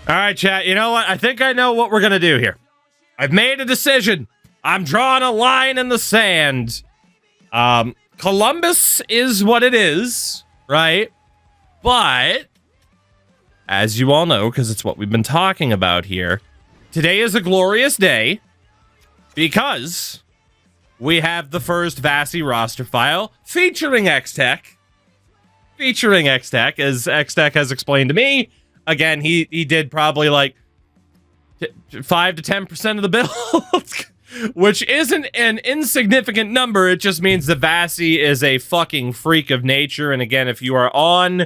All right, chat. You know what? I think I know what we're going to do here. I've made a decision. I'm drawing a line in the sand. Columbus is what it is, right? But, as you all know, because it's what we've been talking about here, today is a glorious day because we have the first Vasi roster file featuring X-Tech. Featuring X-Tech, as X-Tech has explained to me. Again, he did probably like 5 to 10% of the build, which isn't an insignificant number. It just means that Vasi is a fucking freak of nature. And again, if you are on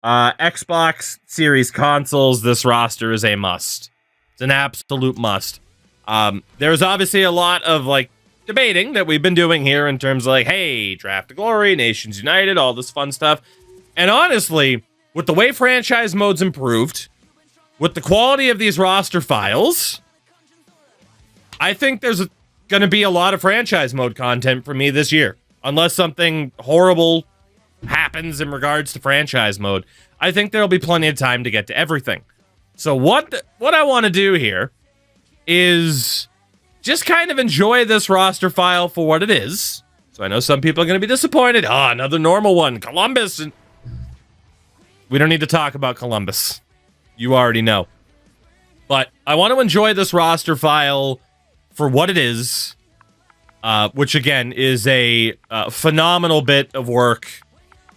Xbox Series consoles, this roster is a must. It's an absolute must. There's obviously a lot of like debating that we've been doing here in terms of like, hey, Draft to Glory, Nations United, all this fun stuff. And honestly, with the way franchise mode's improved, with the quality of these roster files, I think there's going to be a lot of franchise mode content for me this year. Unless something horrible happens in regards to franchise mode, I think there'll be plenty of time to get to everything. So what I want to do here is just kind of enjoy this roster file for what it is. So I know some people are going to be disappointed. Oh, another normal one. Columbus. And we don't need to talk about Columbus. You already know. But I want to enjoy this roster file for what it is, which again is a phenomenal bit of work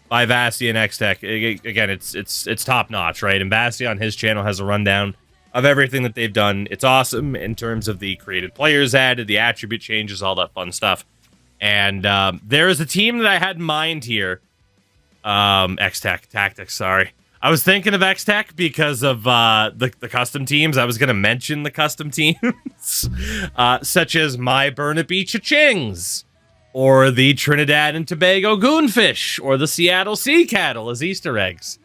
by Vasi and X-Tech. Again, it's top notch, right? And Vasi on his channel has a rundown of everything that they've done. It's awesome in terms of the created players added, the attribute changes, all that fun stuff. And there is a team that I had in mind here. X-Tech Tactics, sorry. I was thinking of X-Tech because of the custom teams. I was going to mention the custom teams, such as my Burnaby Cha-Chings, or the Trinidad and Tobago Goonfish, or the Seattle Sea Cattle as Easter eggs.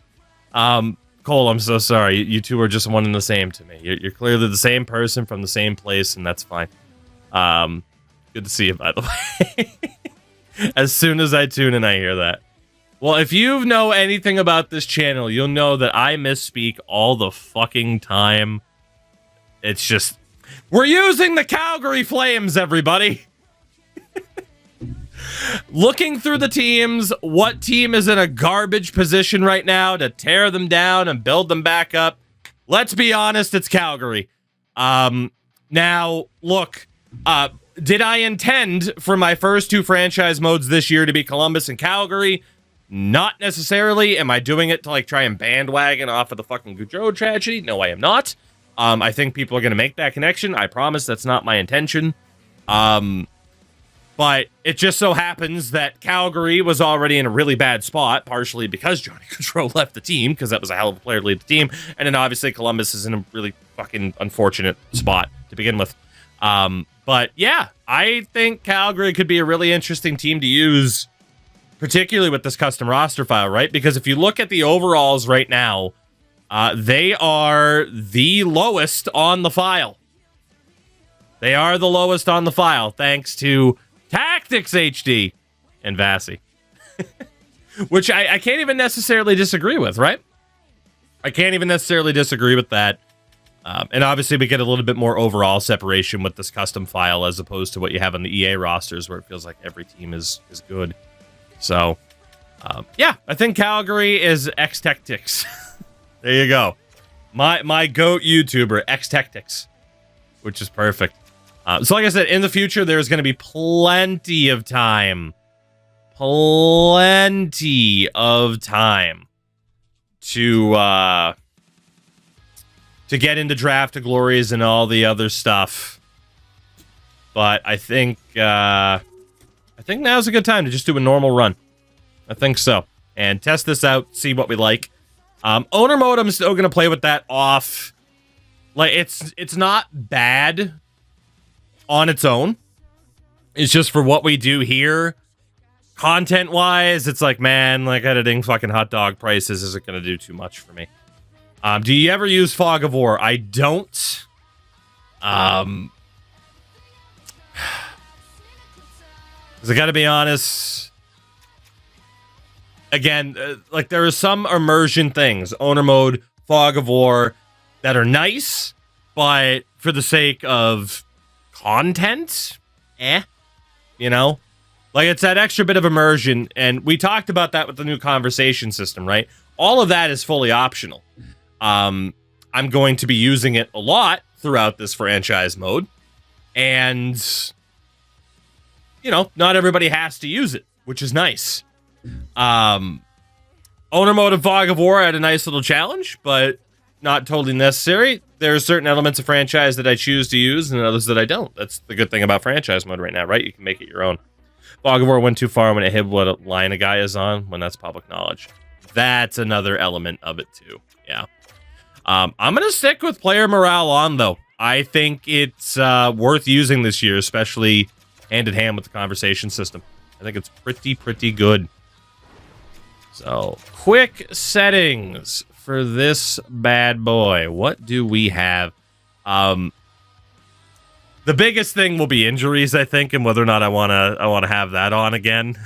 Cole, I'm so sorry. You two are just one and the same to me. You're clearly the same person from the same place, and that's fine. Good to see you, by the way. As soon as I tune in, I hear that. Well, if you know anything about this channel, you'll know that I misspeak all the fucking time. It's just... We're using the Calgary Flames, everybody! Looking through the teams, what team is in a garbage position right now to tear them down and build them back up? Let's be honest, it's Calgary. Now, look, did I intend for my first two franchise modes this year to be Columbus and Calgary? Not necessarily. Am I doing it to like try and bandwagon off of the fucking Goudreau tragedy? No, I am not. I think people are going to make that connection. I promise that's not my intention. But it just so happens that Calgary was already in a really bad spot, partially because Johnny Gaudreau left the team, because that was a hell of a player to lead the team. And then obviously Columbus is in a really fucking unfortunate spot to begin with. But yeah, I think Calgary could be a really interesting team to use, particularly with this custom roster file, right? Because if you look at the overalls right now, they are the lowest on the file. They are the lowest on the file, thanks to Tactics HD and Vasi. Which I can't even necessarily disagree with, right? I can't even necessarily disagree with that. And obviously we get a little bit more overall separation with this custom file as opposed to what you have on the EA rosters where it feels like every team is good. So, yeah, I think Calgary is X-Tactics. There you go. My GOAT YouTuber, X-Tactics, which is perfect. So like I said, in the future, there's going to be plenty of time to get into Draft to Glories and all the other stuff. But I think now's a good time to just do a normal run. I think so. And test this out, see what we like. Owner mode, I'm still going to play with that off. Like, it's not bad on its own. It's just for what we do here, content-wise, it's like, man, like editing fucking hot dog prices isn't going to do too much for me. Do you ever use Fog of War? I don't. Because I gotta be honest, again, like there are some immersion things, owner mode, Fog of War, that are nice, but for the sake of content, you know? Like, it's that extra bit of immersion, and we talked about that with the new conversation system, right? All of that is fully optional. I'm going to be using it a lot throughout this franchise mode, and, you know, not everybody has to use it, which is nice. Owner mode of Fog of War had a nice little challenge, but not totally necessary. There are certain elements of franchise that I choose to use and others that I don't. That's the good thing about franchise mode right now, right? You can make it your own. Fog of War went too far when it hit what line a guy is on, when that's public knowledge. That's another element of it too. Yeah. I'm going to stick with player morale on, though. I think it's worth using this year, especially hand-in-hand with the conversation system. I think it's pretty good. So, quick settings for this bad boy. What do we have? The biggest thing will be injuries, I think, and whether or not I wanna have that on again.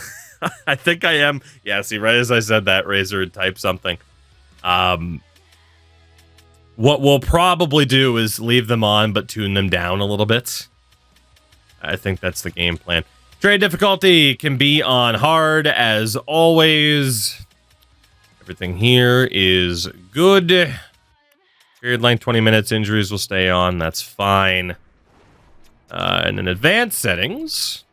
I think I am. Yeah, see, right as I said that, Razor had typed something. What we'll probably do is leave them on, but tune them down a little bit. I think that's the game plan. Trade difficulty can be on hard, as always. Everything here is good. Period length 20 minutes. Injuries will stay on. That's fine. And in advanced settings,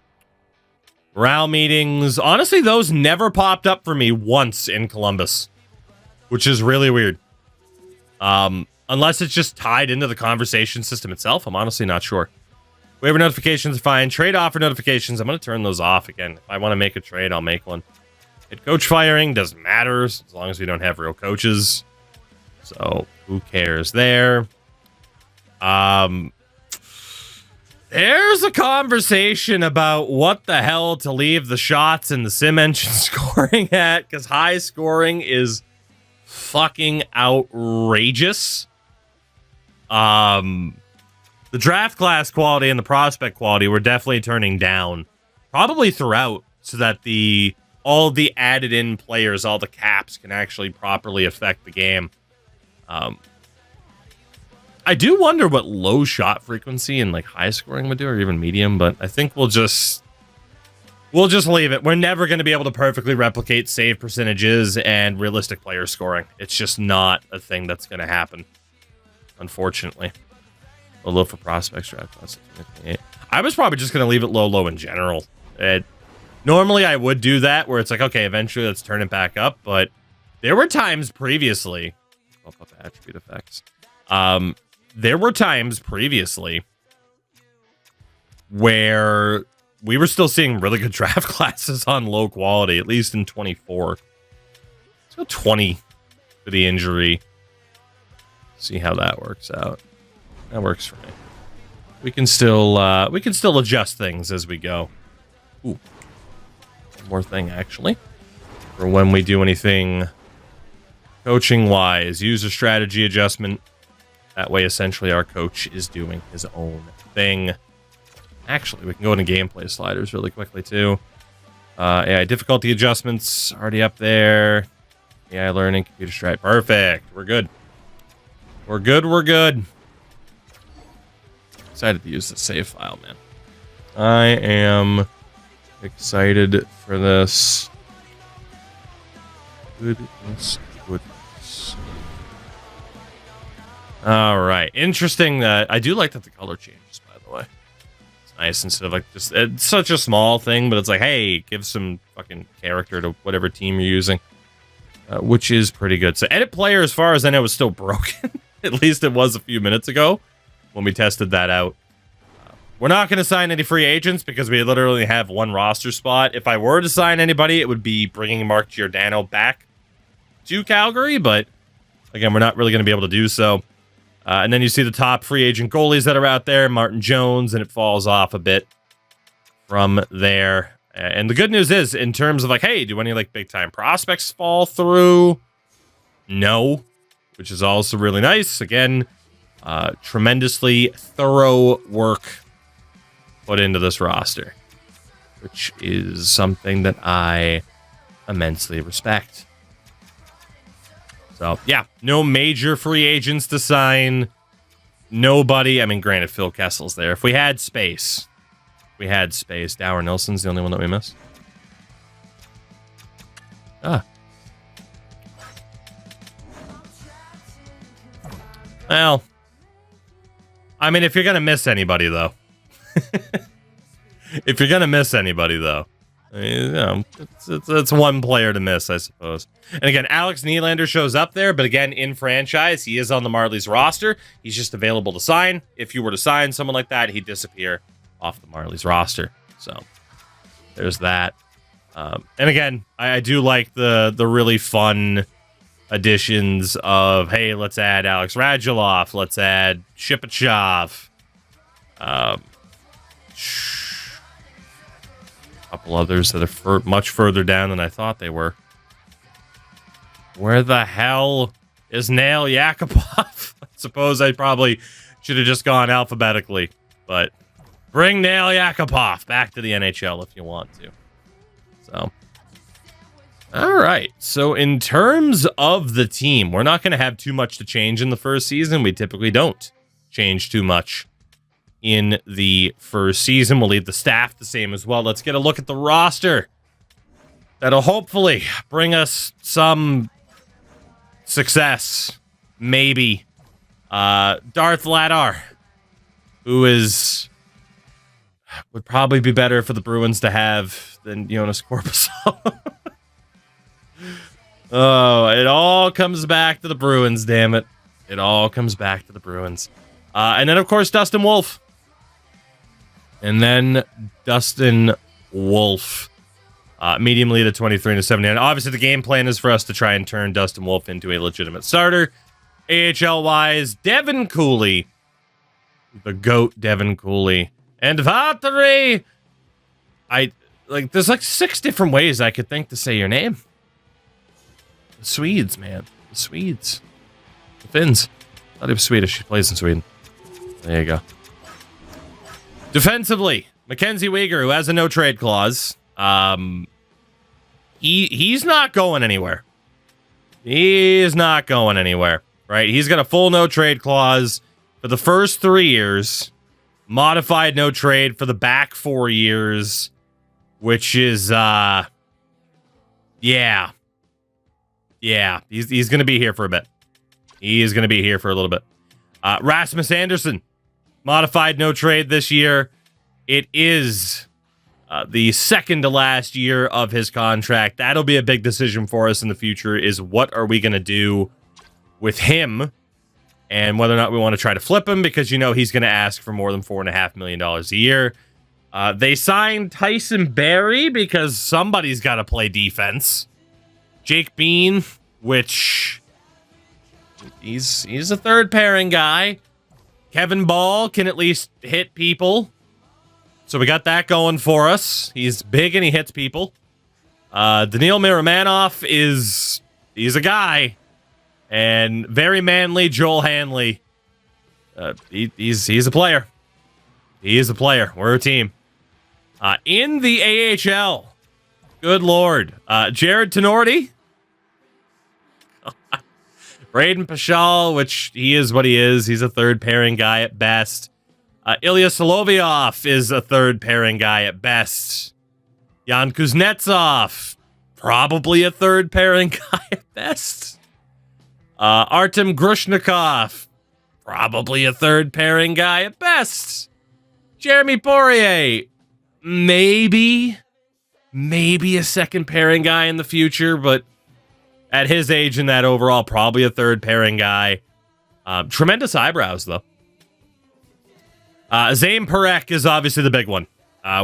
morale meetings. Honestly, those never popped up for me once in Columbus, which is really weird. Unless it's just tied into the conversation system itself. I'm honestly not sure. Waiver notifications, fine. Trade offer notifications, I'm going to turn those off again. If I want to make a trade, I'll make one. Head coach firing doesn't matter as long as we don't have real coaches. So, who cares there? There's a conversation about what the hell to leave the shots in the sim engine scoring at, because high scoring is fucking outrageous. The draft class quality and the prospect quality we're definitely turning down, probably throughout, so that all the added in players, all the caps, can actually properly affect the game. I do wonder what low shot frequency and like high scoring would do, or even medium, but I think we'll just leave it. We're never going to be able to perfectly replicate save percentages and realistic player scoring. It's just not a thing that's going to happen, unfortunately. A low for prospects draft class. I was probably just going to leave it low in general. Normally I would do that where it's like, okay, eventually let's turn it back up, but there were times previously, I'll put the attribute effects. There were times previously where we were still seeing really good draft classes on low quality, at least in 24. Let's go 20 for the injury. See how that works out. That works for me. We can still adjust things as we go. Ooh. One more thing, actually. For when we do anything coaching-wise. User strategy adjustment. That way, essentially, our coach is doing his own thing. Actually, we can go into gameplay sliders really quickly, too. AI difficulty adjustments already up there. AI learning, computer strat. Perfect. We're good. We're good. Excited to use the save file, man. I am excited for this. Goodness. All right. Interesting that I do like that the color changes, by the way. It's nice instead of like just it's such a small thing, but it's like, hey, give some fucking character to whatever team you're using, which is pretty good. So edit player, as far as I know, is still broken. At least it was a few minutes ago when we tested that out. We're not going to sign any free agents because we literally have one roster spot. If I were to sign anybody, it would be bringing Mark Giordano back to Calgary, but again, we're not really going to be able to do so. And then you see the top free agent goalies that are out there, Martin Jones, and it falls off a bit from there. And the good news is, in terms of like, hey, do any like big time prospects fall through? No, which is also really nice. Again, tremendously thorough work put into this roster, which is something that I immensely respect. So, yeah, no major free agents to sign. Nobody. I mean, granted, Phil Kessel's there. If we had space, Dower Nilsson's the only one that we missed. Well, I mean, if you're going to miss anybody, though. I mean, you know, it's one player to miss, I suppose. And again, Alex Nylander shows up there, but again, in franchise, he is on the Marlies roster. He's just available to sign. If you were to sign someone like that, he'd disappear off the Marlies roster. So there's that. And again, I do like the really fun additions of, hey, let's add Alex Radulov, let's add Shipachyov. Couple others that are much further down than I thought they were. Where the hell is Nail Yakupov? I suppose I probably should have just gone alphabetically, but bring Nail Yakupov back to the NHL if you want to. So, all right. So in terms of the team, we're not going to have too much to change in the first season. We typically don't change too much in the first season. We'll leave the staff the same as well. Let's get a look at the roster. That'll hopefully bring us some success. Maybe. Darth Ladar, who would probably be better for the Bruins to have than Jonas Korpisalo. Oh, it all comes back to the Bruins, damn it. It all comes back to the Bruins. And then, of course, Dustin Wolf. Medium lead at 23-79. Obviously, the game plan is for us to try and turn Dustin Wolf into a legitimate starter. AHL-wise, Devin Cooley. The GOAT, Devin Cooley. And Valtteri. There's like 6 different ways I could think to say your name. The Swedes, man. The Swedes. The Finns. I thought he was Swedish. He plays in Sweden. There you go. Defensively, Mackenzie Weegar, who has a no-trade clause. He's not going anywhere. He's not going anywhere, right? He's got a full no-trade clause for the first 3 years. Modified no-trade for the back 4 years, which is, yeah. He's going to be here for a bit. He is going to be here for a little bit. Rasmus Anderson. Modified no trade this year. It is the second to last year of his contract. That'll be a big decision for us in the future, is what are we going to do with him and whether or not we want to try to flip him, because he's going to ask for more than $4.5 million a year. They signed Tyson Barrie because somebody's got to play defense. Jake Bean, which he's a third pairing guy. Kevin Ball can at least hit people. So we got that going for us. He's big and he hits people. Daniil Miramanov he's a guy. And very manly Joel Hanley. He's a player. He is a player. We're a team. In the AHL, good Lord. Jared Tenorti. Braden Pashal, which he is what he is. He's a third pairing guy at best. Ilya Solovyov is a third pairing guy at best. Jan Kuznetsov, probably a third pairing guy at best. Artem Grushnikov, probably a third pairing guy at best. Jeremy Poirier, maybe a second pairing guy in the future, but at his age and that overall, probably a third pairing guy. Tremendous eyebrows, though. Zane Parekh is obviously the big one.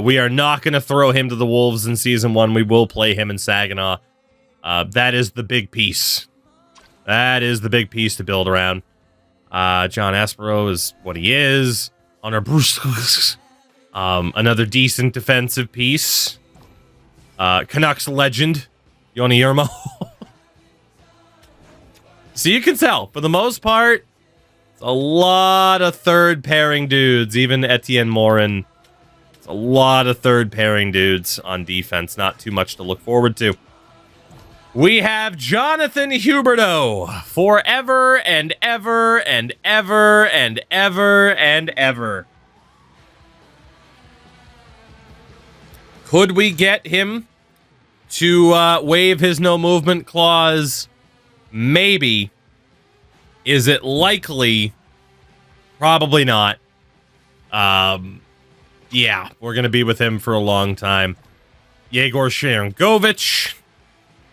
We are not going to throw him to the Wolves in Season 1. We will play him in Saginaw. That is the big piece. That is the big piece to build around. John Espero is what he is. Honor Bruce. Another decent defensive piece. Canucks legend, Joni Jurmo. So you can tell, for the most part, it's a lot of third pairing dudes. Even Etienne Morin. It's a lot of third pairing dudes on defense. Not too much to look forward to. We have Jonathan Huberdeau forever and ever and ever and ever and ever. Could we get him to waive his no movement clause? Maybe. Is it likely? Probably not. Yeah, we're going to be with him for a long time. Yegor Sharangovich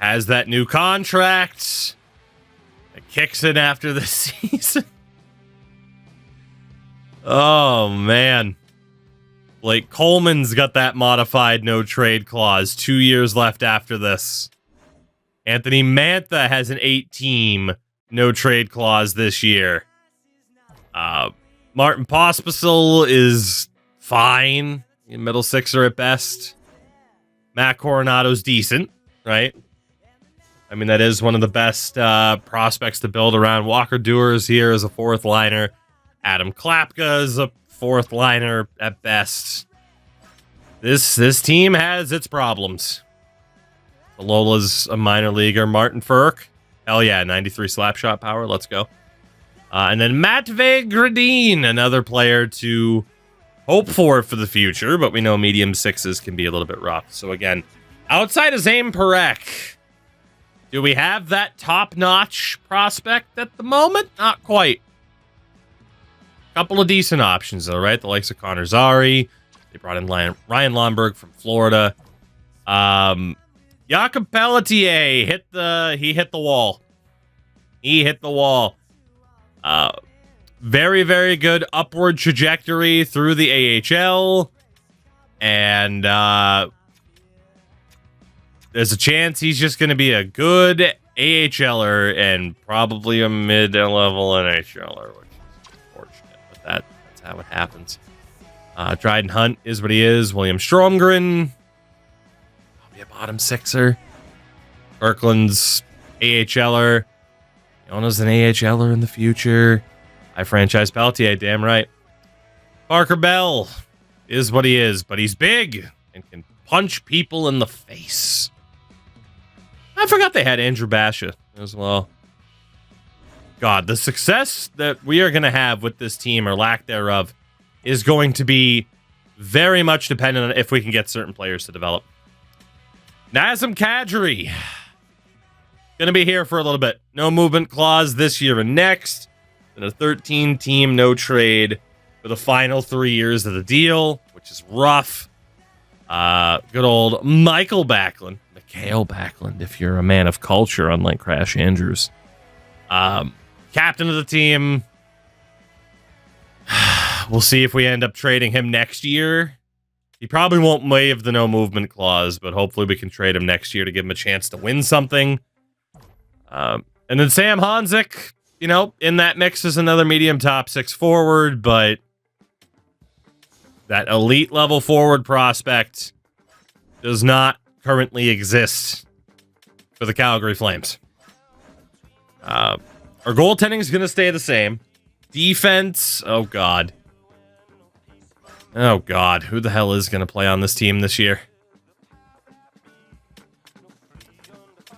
has that new contract. It kicks in after the season. Oh, man. Blake Coleman's got that modified no trade clause. 2 years left after this. Anthony Mantha has an 8-team no trade clause this year. Martin Pospisil is fine. Middle sixer at best. Matt Coronado's decent, right? I mean, that is one of the best prospects to build around. Walker Duehr here as a fourth liner. Adam Klapka is a fourth liner at best. This team has its problems. Lola's a minor leaguer. Martin Furk. Hell yeah, 93 slap shot power. Let's go. And then Matvei Gradin, another player to hope for the future, but we know medium sixes can be a little bit rough. So again, outside of Zane Parekh, do we have that top-notch prospect at the moment? Not quite. Couple of decent options, though, right? The likes of Connor Zary. They brought in Ryan Lomberg from Florida. Jakob Pelletier hit the wall. He hit the wall. Very, very good upward trajectory through the AHL. And there's a chance he's just going to be a good AHLer and probably a mid-level NHLer, which is unfortunate, but that's how it happens. Dryden Hunt is what he is. William Stromgren, probably a bottom sixer. Kirkland's AHLer. Yona's an AHLer in the future. I franchise Pelletier, damn right. Parker Bell is what he is, but he's big and can punch people in the face. I forgot they had Andrew Basha as well. God, the success that we are going to have with this team, or lack thereof, is going to be very much dependent on if we can get certain players to develop. Nazem Kadri. Going to be here for a little bit. No movement clause this year and next. And a 13-team no trade for the final 3 years of the deal, which is rough. Good old Mikhail Backlund, if you're a man of culture, unlike Crash Andrews. Captain of the team. We'll see if we end up trading him next year. He probably won't waive the no movement clause, but hopefully we can trade him next year to give him a chance to win something. And then Sam Honzik, you know, in that mix is another medium top six forward, but that elite level forward prospect does not currently exist for the Calgary Flames. Our goaltending is going to stay the same. Defense, oh God. Oh God, who the hell is going to play on this team this year?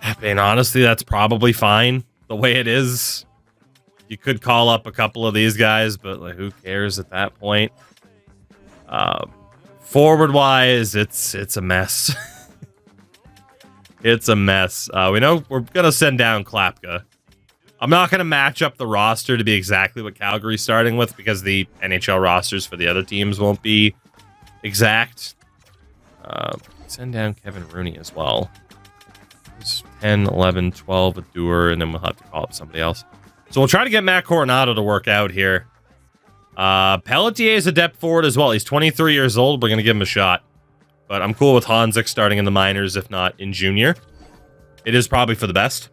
I mean, honestly, that's probably fine the way it is. You could call up a couple of these guys, but like, who cares at that point? Forward-wise, it's a mess. It's a mess. We know we're going to send down Klapka. I'm not going to match up the roster to be exactly what Calgary's starting with because the NHL rosters for the other teams won't be exact. Send down Kevin Rooney as well. It's 10, 11, 12 with Duehr, and then we'll have to call up somebody else. So we'll try to get Matt Coronado to work out here. Pelletier is a depth forward as well. He's 23 years old. We're going to give him a shot. But I'm cool with Honzik starting in the minors, if not in junior. It is probably for the best.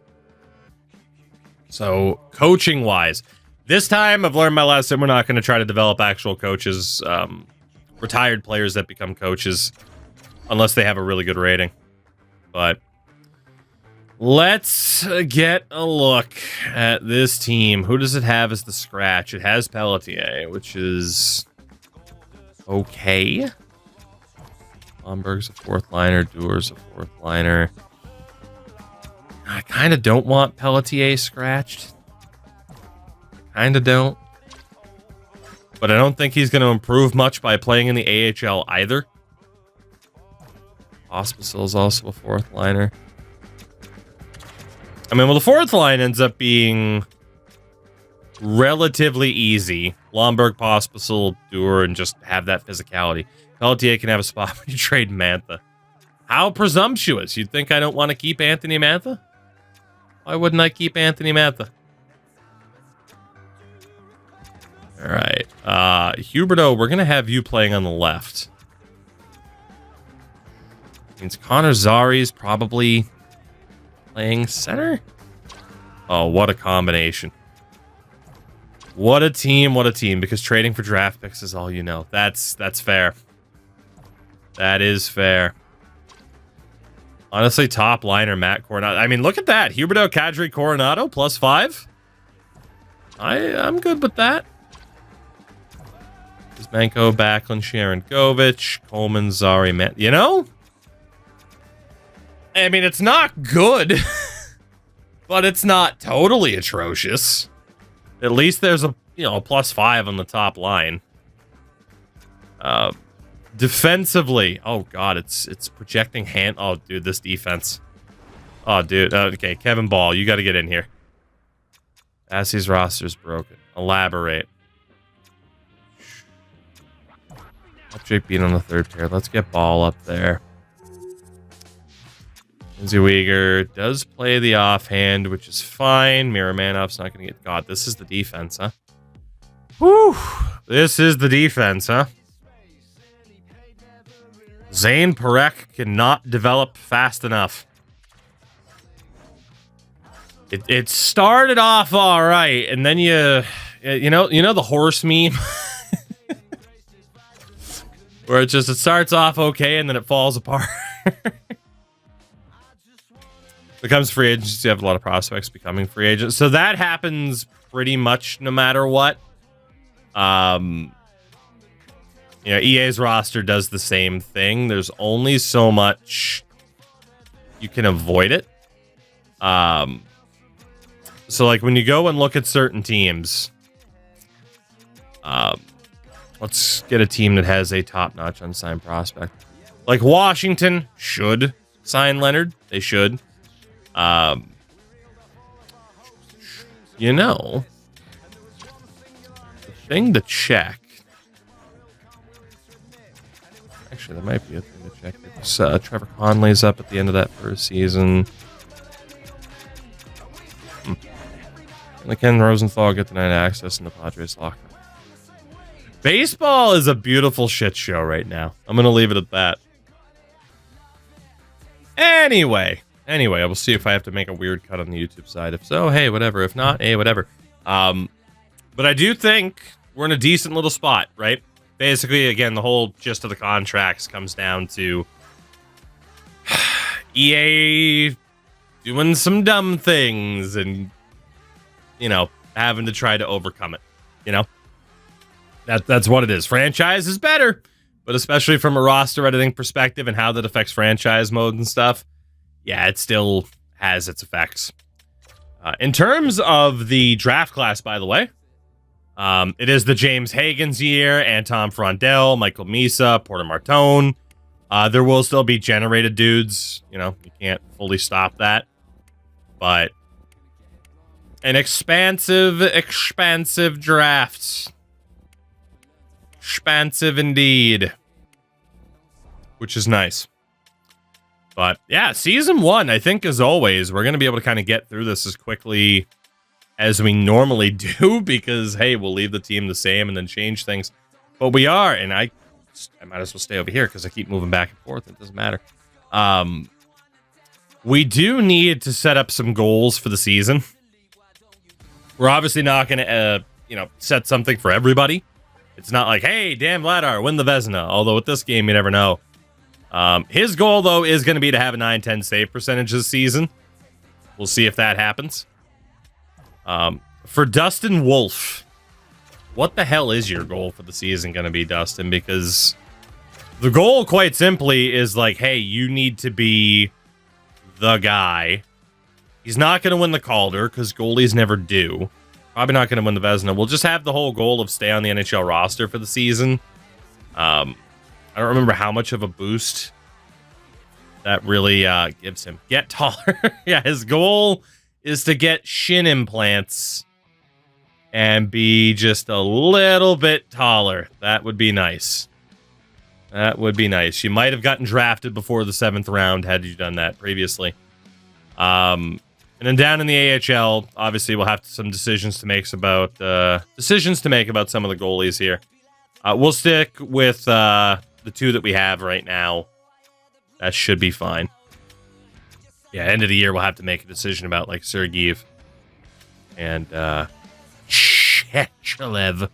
So, coaching-wise, this time I've learned my lesson. We're not going to try to develop actual coaches, retired players that become coaches, unless they have a really good rating. But let's get a look at this team. Who does it have as the scratch? It has Pelletier, which is okay. Lomberg's a fourth liner. Duehr's a fourth liner. I kind of don't want Pelletier scratched. Kind of don't. But I don't think he's going to improve much by playing in the AHL either. Hospital is also a fourth liner. I mean, well, the fourth line ends up being relatively easy. Lomberg, Pospisil, Duer, and just have that physicality. Pelletier can have a spot when you trade Mantha. How presumptuous. You'd think I don't want to keep Anthony Mantha? Why wouldn't I keep Anthony Mantha? All right. Huberto, we're going to have you playing on the left. Means Connor Zari's probably playing center. Oh, what a combination. What a team, because trading for draft picks is all you know. That's fair. That is fair. Honestly, top liner, Matt Coronado. I mean, look at that. Huberto, Kadri, Coronado, +5. I'm good with that. Kuzmenko, Backlund, Sharon Govich, Coleman, Zari, Matt. You know? I mean, it's not good, but it's not totally atrocious. At least there's a, you know, a +5 on the top line. Defensively, oh god, it's projecting hand. Oh, dude, this defense. Oh, dude. Okay, Kevin Ball, you got to get in here. Assie's roster's broken. Elaborate. Jake being on the third pair. Let's get Ball up there. Lindsey Weegar does play the offhand, which is fine. Miromanov's not going to get... God, this is the defense, huh? Whew. This is the defense, huh? Zane Parekh cannot develop fast enough. It started off all right, and then you know the horse meme? Where it starts off okay, and then it falls apart. Becomes free agents. You have a lot of prospects becoming free agents. So that happens pretty much no matter what. You know, EA's roster does the same thing. There's only so much you can avoid it. So like when you go and look at certain teams, let's get a team that has a top-notch unsigned prospect. Like Washington should sign Leonard. They should. You know, the thing to check. Actually, that might be a thing to check. Trevor Conley's up at the end of that first season. And Ken Rosenthal get denied access in the Padres locker room. Baseball is a beautiful shit show right now. I'm going to leave it at that. Anyway, I will see if I have to make a weird cut on the YouTube side. If so, hey, whatever. If not, hey, whatever. But I do think we're in a decent little spot, right? Basically, again, the whole gist of the contracts comes down to EA doing some dumb things and, you know, having to try to overcome it, you know? That's what it is. Franchise is better, but especially from a roster editing perspective and how that affects franchise mode and stuff, yeah, it still has its effects. In terms of the draft class, by the way, it is the James Hagen's year, Anton Frondell, Michael Misa, Porter Martone. There will still be generated dudes. You know, you can't fully stop that. But an expansive draft. Expansive indeed. Which is nice. But yeah, season 1, I think as always, we're going to be able to kind of get through this as quickly as we normally do, because, hey, we'll leave the team the same and then change things. But we are, and I might as well stay over here because I keep moving back and forth. It doesn't matter. We do need to set up some goals for the season. We're obviously not going to, set something for everybody. It's not like, hey, Dan Vladar, win the Vezina. Although with this game, you never know. His goal, though, is going to be to have a 9-10 save percentage this season. We'll see if that happens. For Dustin Wolf, what the hell is your goal for the season going to be, Dustin? Because the goal, quite simply, is like, hey, you need to be the guy He's not going to win the Calder because goalies never do. Probably not going to win the Vezina. We'll just have the whole goal of stay on the NHL roster for the season. I don't remember how much of a boost that really gives him. Get taller. Yeah, his goal is to get shin implants and be just a little bit taller. That would be nice. That would be nice. You might have gotten drafted before the 7th round had you done that previously. And then down in the AHL, obviously we'll have some decisions to make about some of the goalies here. We'll stick with the 2 that we have right now. That should be fine. Yeah, end of the year we'll have to make a decision about like Sergeyev and Chechelev.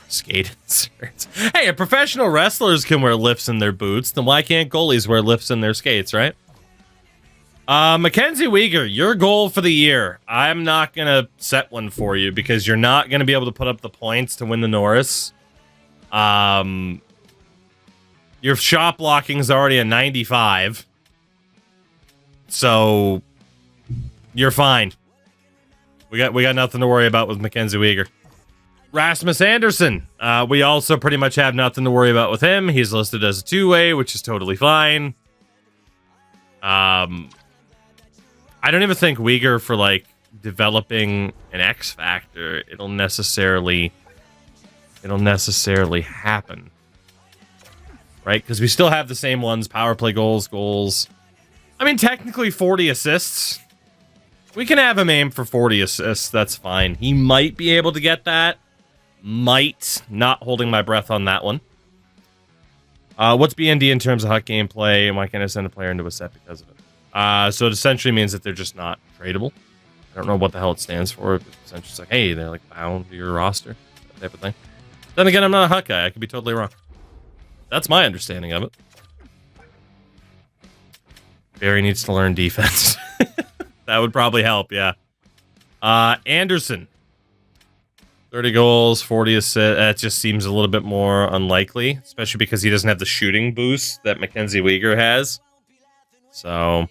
Skate inserts. Hey, if professional wrestlers can wear lifts in their boots, then why can't goalies wear lifts in their skates, right? Mackenzie Weegar, your goal for the year. I'm not going to set one for you because you're not going to be able to put up the points to win the Norris. Your shot blocking is already a 95. So you're fine. We got nothing to worry about with Mackenzie Weegar. Rasmus Anderson. We also pretty much have nothing to worry about with him. He's listed as a 2-way, which is totally fine. I don't even think Weegar for like developing an X factor, it'll necessarily happen. Right? Because we still have the same ones, power play goals. I mean, technically 40 assists. We can have him aim for 40 assists. That's fine. He might be able to get that. Might. Not holding my breath on that one. What's BND in terms of hot gameplay, and why can't I send a player into a set because of it? So it essentially means that they're just not tradable. I don't know what the hell it stands for. It's essentially just like, hey, they're like bound to your roster, that type of thing. Then again, I'm not a hot guy. I could be totally wrong. That's my understanding of it. Barry needs to learn defense. That would probably help, yeah. Anderson. 30 goals, 40 assists. That just seems a little bit more unlikely, especially because he doesn't have the shooting boost that Mackenzie Weegar has. So,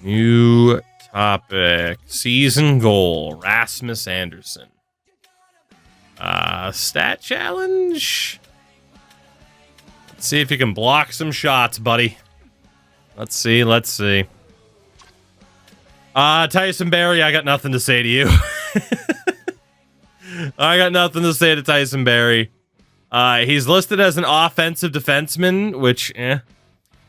new topic. Season goal, Rasmus Anderson. Stat challenge? Let's see if you can block some shots, buddy. Let's see. Tyson Barrie, I got nothing to say to you. I got nothing to say to Tyson Barrie. He's listed as an offensive defenseman, which,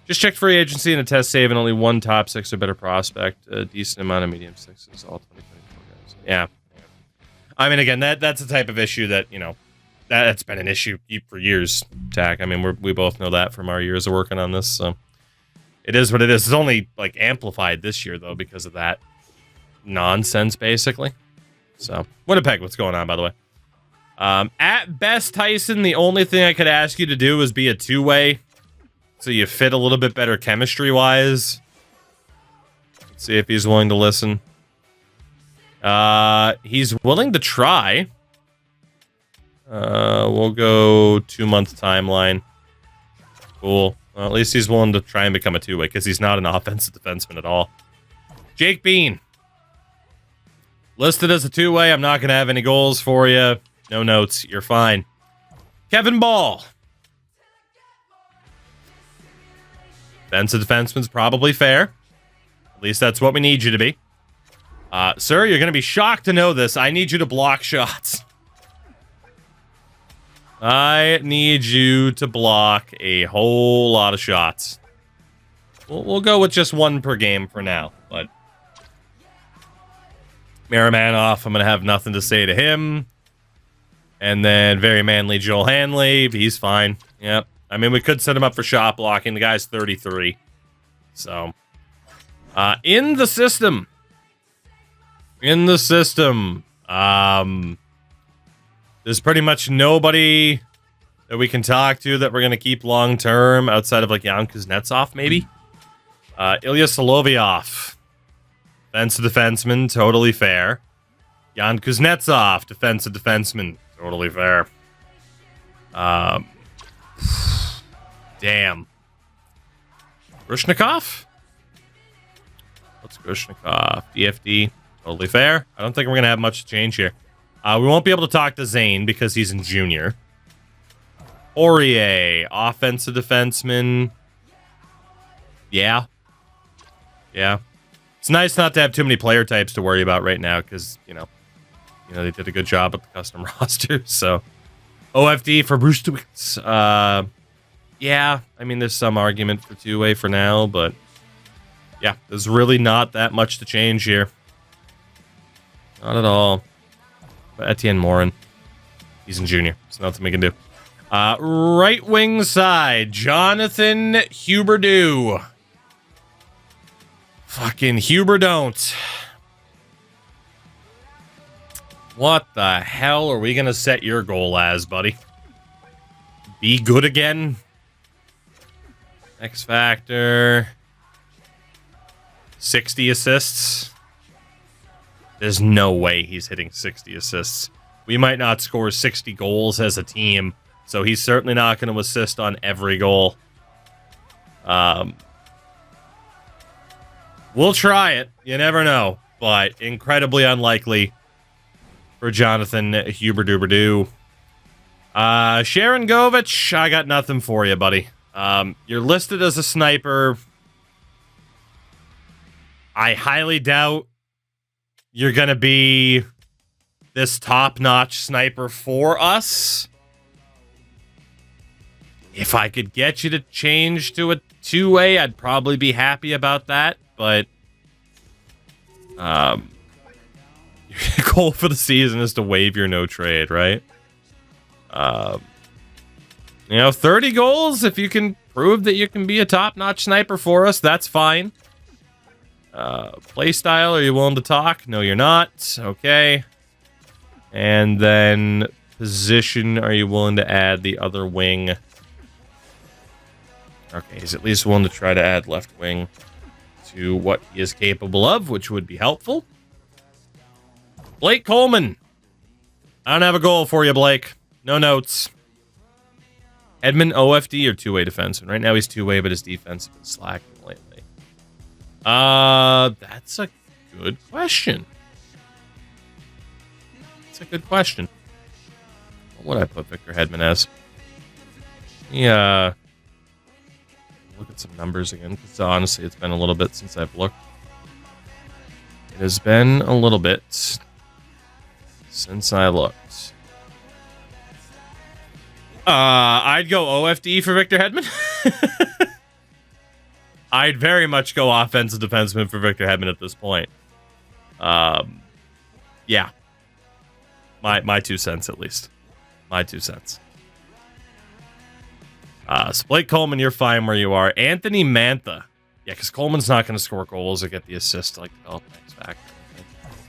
Just checked free agency and a test save and only one top 6 or better prospect. A decent amount of medium 6s, all 2024 guys. Yeah. I mean, again, that's the type of issue that, that's been an issue for years, Tack. I mean, we both know that from our years of working on this, so it is what it is. It's only, amplified this year, though, because of that nonsense, basically. So, Winnipeg, what's going on, by the way? At best, Tyson, the only thing I could ask you to do is be a 2-way, so you fit a little bit better chemistry-wise. Let's see if he's willing to listen. He's willing to try. We'll go 2-month timeline. Cool. Well, at least he's willing to try and become a 2-way, because he's not an offensive defenseman at all. Jake Bean. Listed as a 2-way. I'm not going to have any goals for you. No notes. You're fine. Kevin Ball. Defensive defenseman's probably fair. At least that's what we need you to be. Sir, you're going to be shocked to know this. I need you to block shots. I need you to block a whole lot of shots. We'll go with just 1 per game for now, but Maramanoff, I'm going to have nothing to say to him. And then very manly Joel Hanley, he's fine. Yep. I mean, we could set him up for shot blocking. The guy's 33. So, in the system. There's pretty much nobody that we can talk to that we're going to keep long term outside of Jan Kuznetsov, maybe. Ilya Solovyov, defensive defenseman, totally fair. Jan Kuznetsov, defensive defenseman, totally fair. Damn. Rushnikov? Sveshnikov, DFD. Totally fair. I don't think we're going to have much to change here. We won't be able to talk to Zane because he's in junior. Aurier, offensive defenseman. Yeah. Yeah. It's nice not to have too many player types to worry about right now because, they did a good job with the custom roster. So, OFD for Brustowitz. Yeah, I mean, there's some argument for two-way for now, but yeah, there's really not that much to change here. Not at all. But Etienne Morin, he's in junior. There's nothing we can do. Right wing side, Jonathan Huberdeau. Fucking Huber don't. What the hell are we going to set your goal as, buddy? Be good again? X Factor. 60 assists. There's no way he's hitting 60 assists. We might not score 60 goals as a team, so he's certainly not going to assist on every goal. We'll try it. You never know, but incredibly unlikely for Jonathan Huberdeau. Sharon Govich, I got nothing for you, buddy. You're listed as a sniper. I highly doubt you're going to be this top-notch sniper for us. If I could get you to change to a two-way, I'd probably be happy about that, but your goal for the season is to waive your no trade, right? 30 goals, if you can prove that you can be a top-notch sniper for us, that's fine. Play style, are you willing to talk? No, you're not. Okay. And then position, are you willing to add the other wing? Okay, he's at least willing to try to add left wing to what he is capable of, which would be helpful. Blake Coleman. I don't have a goal for you, Blake. No notes. Edmund OFD or two-way defenseman? Right now he's two-way, but his defense has been slacking lately. That's a good question. That's a good question. What would I put Victor Hedman as? Yeah. Look at some numbers again, because honestly, it's been a little bit since I've looked. It has been a little bit since I looked. I'd go OFD for Victor Hedman. I'd very much go offensive defenseman for Victor Hedman at this point. Yeah. My 2 cents, at least. My 2 cents. So Blake Coleman, you're fine where you are. Anthony Mantha. Yeah, because Coleman's not going to score goals or get the assist to, develop an X Factor.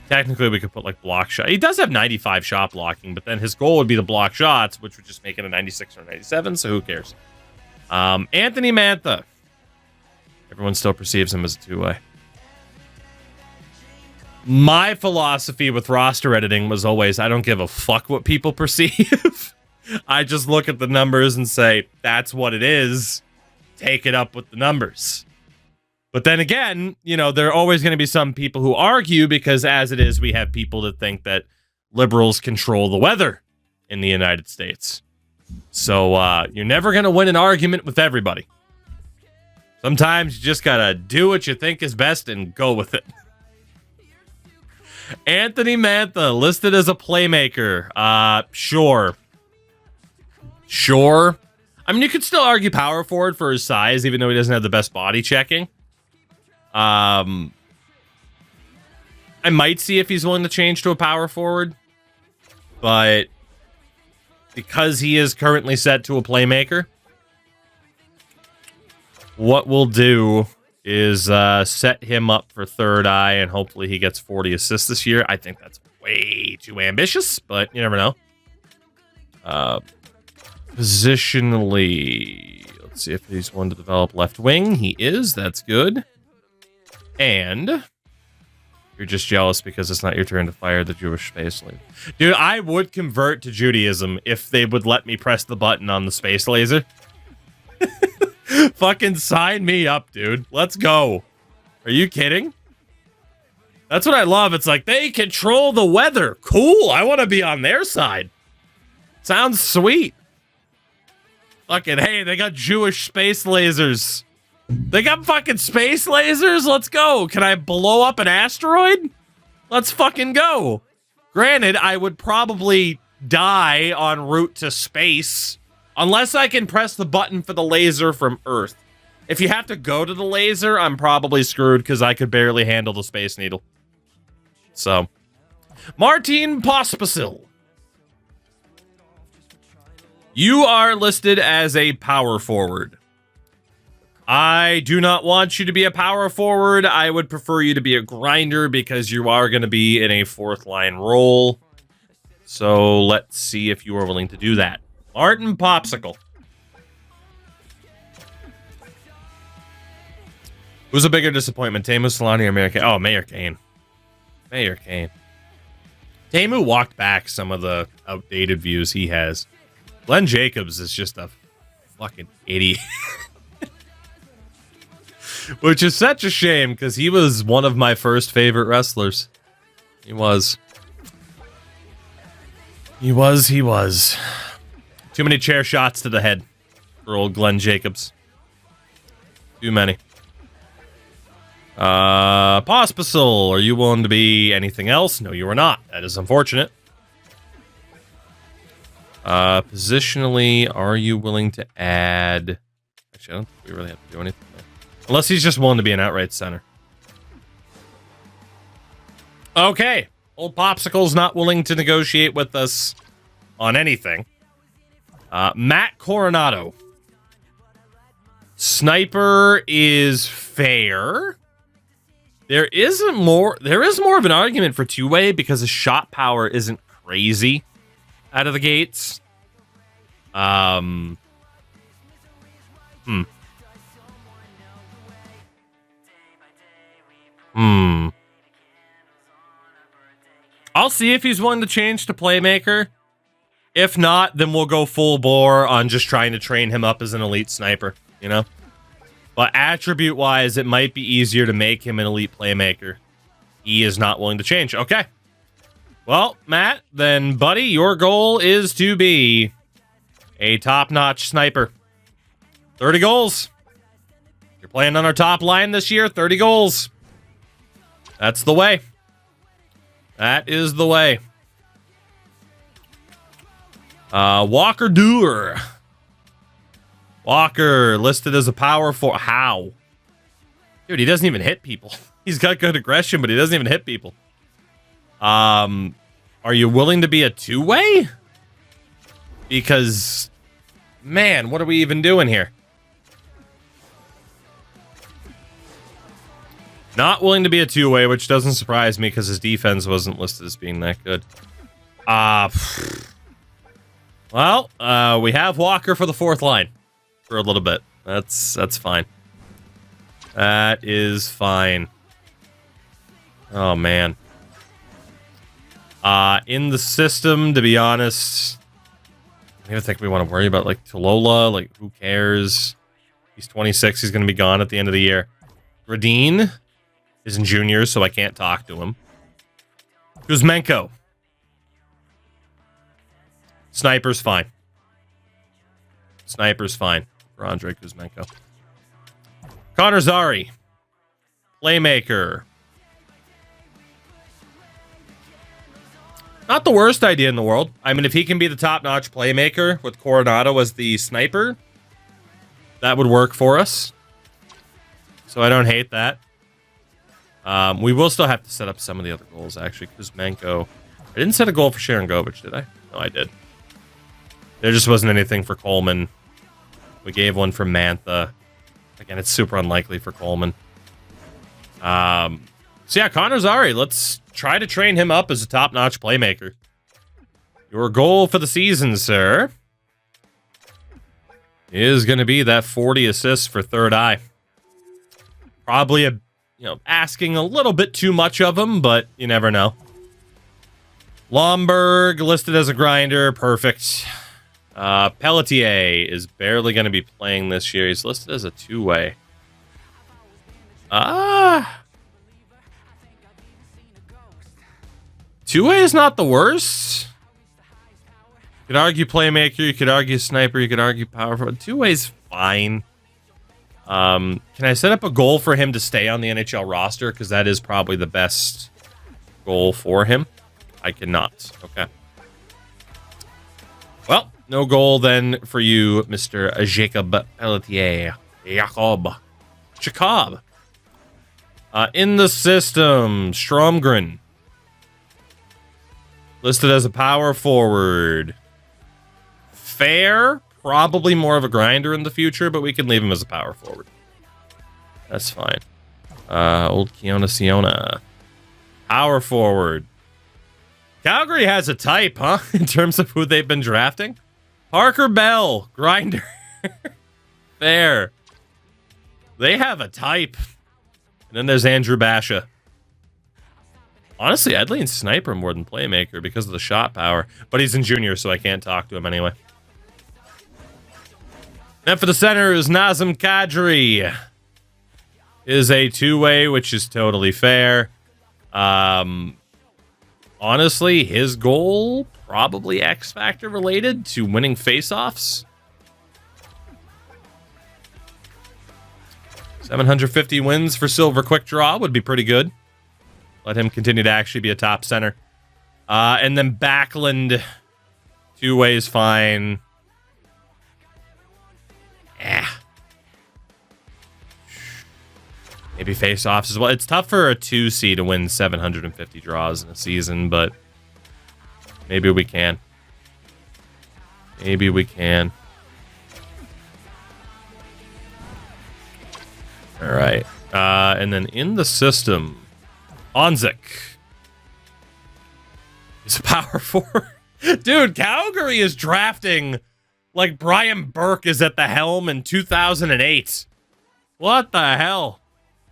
Technically, we could put, block shot. He does have 95 shot blocking, but then his goal would be the block shots, which would just make it a 96 or 97, so who cares? Anthony Mantha. Everyone still perceives him as a two-way. My philosophy with roster editing was always, I don't give a fuck what people perceive. I just look at the numbers and say, that's what it is. Take it up with the numbers. But then again, there are always going to be some people who argue because as it is, we have people that think that liberals control the weather in the United States. So you're never going to win an argument with everybody. Sometimes you just got to do what you think is best and go with it. Anthony Mantha, listed as a playmaker. Sure. Sure. I mean, you could still argue power forward for his size, even though he doesn't have the best body checking. I might see if he's willing to change to a power forward. But because he is currently set to a playmaker, what we'll do is set him up for third eye, and hopefully he gets 40 assists this year. I think that's way too ambitious, but you never know. Positionally, let's see if he's one to develop left wing. He is. That's good. And you're just jealous because it's not your turn to fire the Jewish space laser. Dude, I would convert to Judaism if they would let me press the button on the space laser. Fucking sign me up, dude. Let's go. Are you kidding? That's what I love. It's like they control the weather. Cool. I want to be on their side. Sounds sweet. Fucking, hey, they got Jewish space lasers. They got fucking space lasers? Let's go. Can I blow up an asteroid? Let's fucking go. Granted, I would probably die en route to space unless I can press the button for the laser from Earth. If you have to go to the laser, I'm probably screwed because I could barely handle the Space Needle. So, Martin Pospisil. You are listed as a power forward. I do not want you to be a power forward. I would prefer you to be a grinder because you are going to be in a fourth line role. So let's see if you are willing to do that. Martin Popsicle. Who's a bigger disappointment, Teemu Solani or Mayor Kane? Oh, Mayor Kane. Mayor Kane. Teemu walked back some of the outdated views he has. Glenn Jacobs is just a fucking idiot. Which is such a shame, because he was one of my first favorite wrestlers. He was. He was. Too many chair shots to the head for old Glenn Jacobs. Too many. Pospisil, are you willing to be anything else? No, you are not. That is unfortunate. Positionally, are you willing to add... Actually, I don't think we really have to do anything there. Unless he's just willing to be an outright center. Okay. Old Popsicle's not willing to negotiate with us on anything. Matt Coronado. Sniper is fair. There is more of an argument for two-way because his shot power isn't crazy out of the gates. I'll see if he's willing to change to playmaker. If not, then we'll go full bore on just trying to train him up as an elite sniper, you know? But attribute-wise, it might be easier to make him an elite playmaker. He is not willing to change. Okay. Well, Matt, then, buddy, your goal is to be a top-notch sniper. 30 goals. You're playing on our top line this year, 30 goals. That's the way. That is the way. Walker Doer. Walker listed as a power forward. How? Dude, he doesn't even hit people. He's got good aggression, but he doesn't even hit people. Are you willing to be a two-way? Because, man, what are we even doing here? Not willing to be a two-way, which doesn't surprise me because his defense wasn't listed as being that good. Well, we have Walker for the fourth line for a little bit. That's fine. That is fine. Oh, man. In the system, to be honest, I don't even think we want to worry about, like, Tolola. Like, who cares? He's 26. He's going to be gone at the end of the year. Radine is in juniors, so I can't talk to him. Kuzmenko. Sniper's fine. Sniper's fine for Andrei Kuzmenko. Connor Zari. Playmaker. Not the worst idea in the world. I mean, if he can be the top-notch playmaker with Coronado as the sniper, that would work for us. So I don't hate that. We will still have to set up some of the other goals, actually. Kuzmenko. I didn't set a goal for Sharon Govich, did I? No, I did. There just wasn't anything for Coleman. We gave one for Mantha. Again, it's super unlikely for Coleman. So yeah, Connor Zari, let's try to train him up as a top-notch playmaker. Your goal for the season, sir, is going to be that 40 assists for Third Eye. Probably asking a little bit too much of him, but you never know. Lomberg listed as a grinder, perfect. Pelletier is barely going to be playing this year. He's listed as a two-way. Two-way is not the worst. You could argue playmaker, you could argue sniper, you could argue power forward. Two-way's fine. Can I set up a goal for him to stay on the NHL roster? Because that is probably the best goal for him. I cannot. Okay. Well, no goal then for you, Mr. Jacob Pelletier. Jacob. In the system, Stromgren. Listed as a power forward. Fair. Probably more of a grinder in the future, but we can leave him as a power forward. That's fine. Old Kiona Siona. Power forward. Calgary has a type, huh? In terms of who they've been drafting. Parker Bell. Grinder. Fair. They have a type. And then there's Andrew Basha. Honestly, I'd lean sniper more than playmaker because of the shot power. But he's in junior, so I can't talk to him anyway. Then for the center is Nazem Kadri. Is a two-way, which is totally fair. Honestly, his goal, probably X-Factor related to winning face-offs. 750 wins for Silver Quick Draw would be pretty good. Let him continue to actually be a top center. And then Backlund, two-way is fine. Maybe face-offs as well. It's tough for a 2C to win 750 draws in a season, but maybe we can. Maybe we can. All right. And then in the system, Onzik is a power forward. Dude, Calgary is drafting like Brian Burke is at the helm in 2008. What the hell?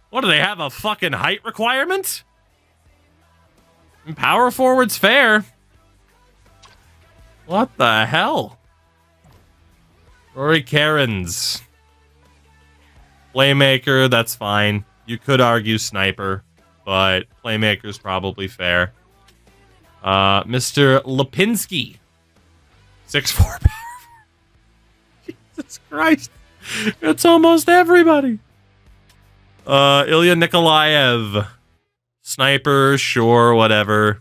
What, do they have a fucking height requirement? Power forward's fair. What the hell? Rory Cairns. Playmaker, that's fine. You could argue sniper, but playmaker's probably fair. Mr. Lipinski. 6'4" power. Jesus Christ. It's almost everybody. Ilya Nikolaev. Sniper, sure, whatever.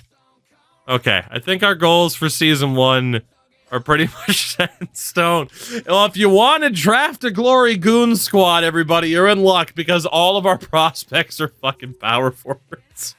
Okay, I think our goals for season 1 are pretty much set in stone. Well, if you want to draft a Glory Goon squad, everybody, you're in luck because all of our prospects are fucking power forwards.